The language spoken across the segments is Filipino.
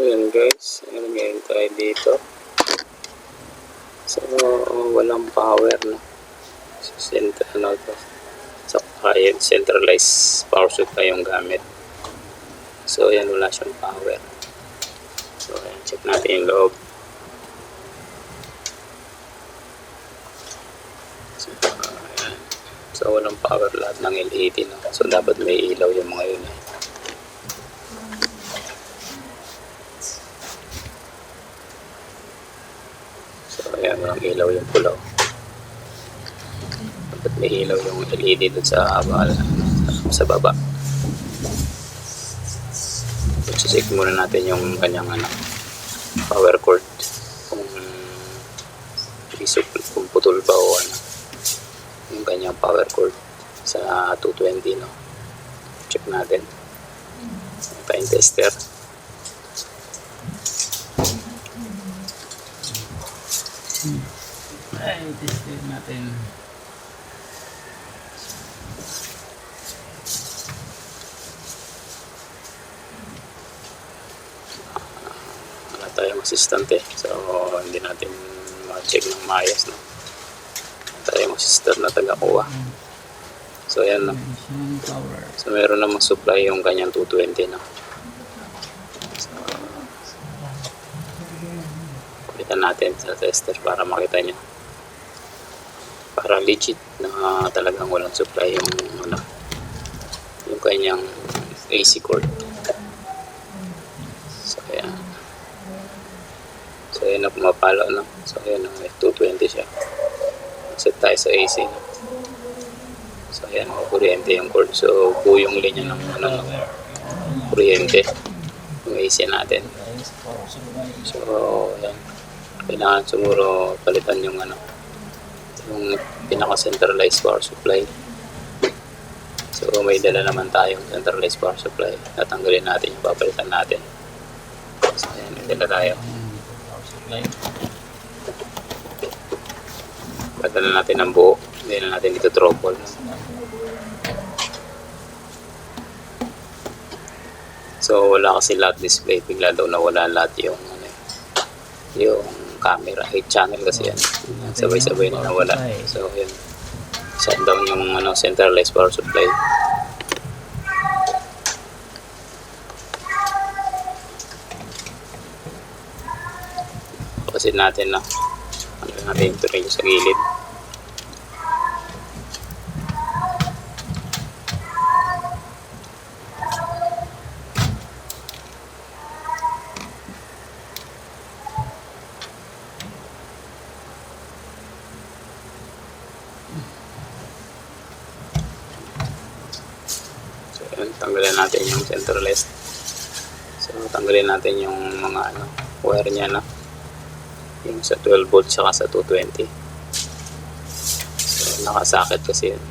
Ayan guys, ngayon tayo dito. So, walang power no. Sa centralized power supply yung gamit. So, ayan, wala siyang power. So, ayan, check natin yung loob. So, ayan. So, walang power lahat ng LED no. So, dapat may ilaw yung mga yun eh. Ayan, walang ilaw yung pulaw. Dapat may ilaw yung LED dun sa baba. So, check muna natin yung kanyang power cord. Kung putol ba o yung kanyang power cord sa 220 no. Check natin. Time tester. Ay, testin natin. Wala tayong assistant eh. So, hindi natin ma-check ng maayos no. Wala tayong assistant na taga-kuha. So, ayan no. So, meron namang supply yung kanyang 220 no. So, kulitan natin sa tester para makita niya. Para legit na talagang walang supply yung kanyang AC cord. So ayan. So ayan na pumapalo no. So ayan na 220 siya. Set tayo sa AC no. So ayan, kuryente yung cord. So buo yung linya ng kuryente yung AC natin. So ayan. Kailangan siguro palitan yung yung pinaka-centralized power supply. So may dala naman tayong centralized power supply. Tatanggalin natin yung papalitan natin. So ayan, may dala tayo. Power supply. Padala natin ang buo. Hindi na natin dito trouble. So wala kasi lahat display. Bigla daw nawala lahat yung camera, 8 channel kasi yan. Sabay-sabay na nawala. So, yun. Shutdown yung centralized power supply. Kasi natin natin ito rin sa gilid. Tanggalin natin yung centralized. So tanggalin natin yung mga wire niya na yung sa 12 volts saka sa 220. So nakasakit kasi yun.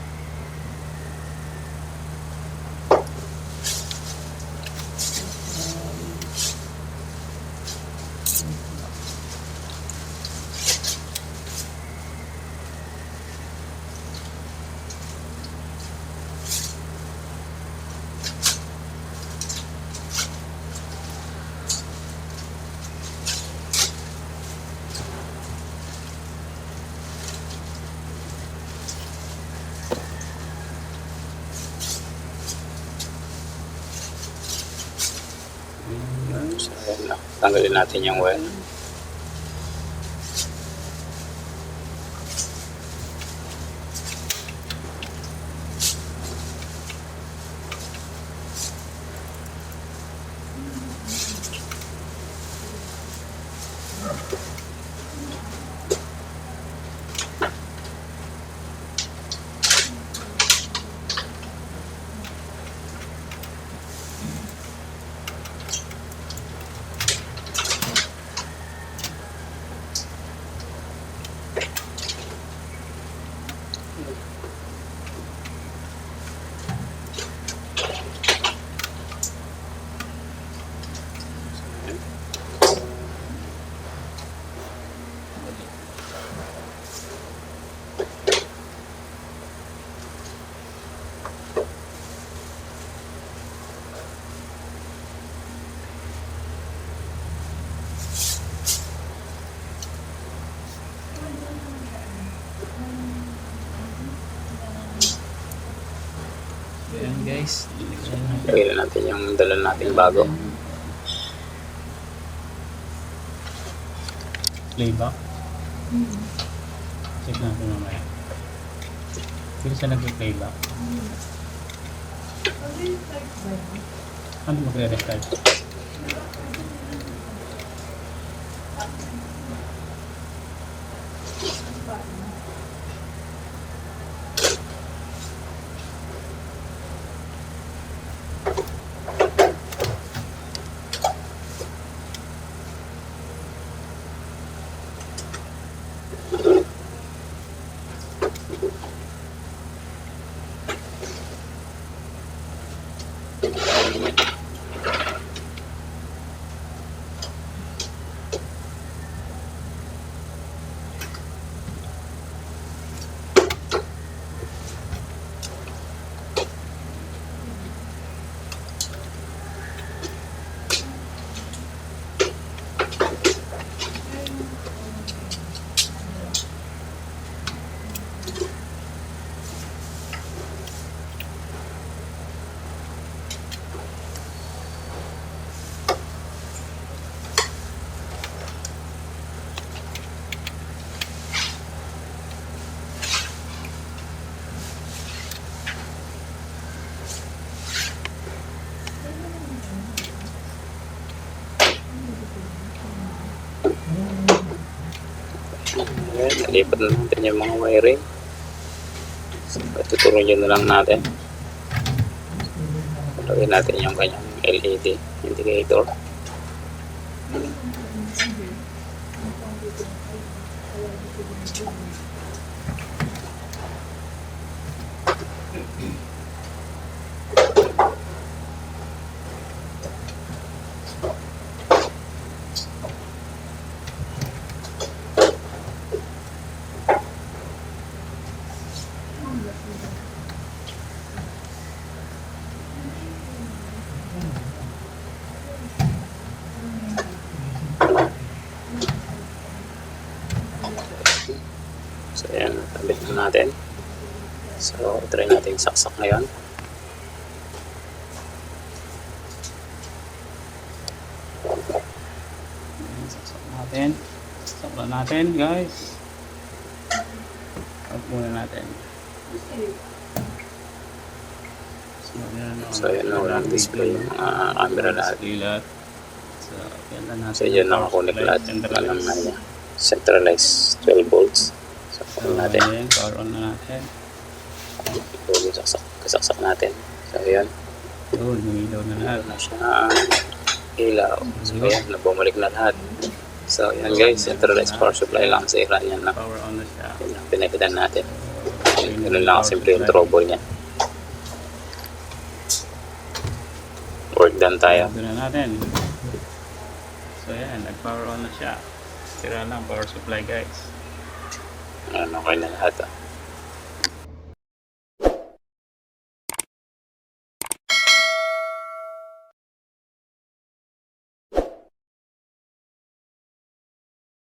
So, tanggalin natin yung wire. guys. Lagyan na natin yung dala nating bago. Playback. Check natin mamaya. Hindi siya nag-playback. Ano magre-restart? Ayan, nalipat na natin yung mga wiring. So, tuturo nyo na lang natin. Lagyan natin yung kanyang LED indicator. So ayan, tabit na natin. So try natin saksak ngayon. Saksak natin. Saksak natin guys. Out muna natin. So ayan na, walang display yung camera lahat. Lahat. So yan na natin. So yun, nakakunik lahat. Walang centralized 12 volts. So So natin. ayan, power on na natin. Ito yung kasaksak natin. So ayan, Yun, humilaw na lahat. na siya ilaw. So ayan, nabumalik na lahat. So ayan guys, centralized power supply lang sa iran yan na. Power on na siya. Yun lang pinapitan natin. Ganun lang simple yung trouble niya. Work done tayo. Doon na natin. So ayan, nag-power on na siya. Tira lang power supply guys. Ano, okay na lahat.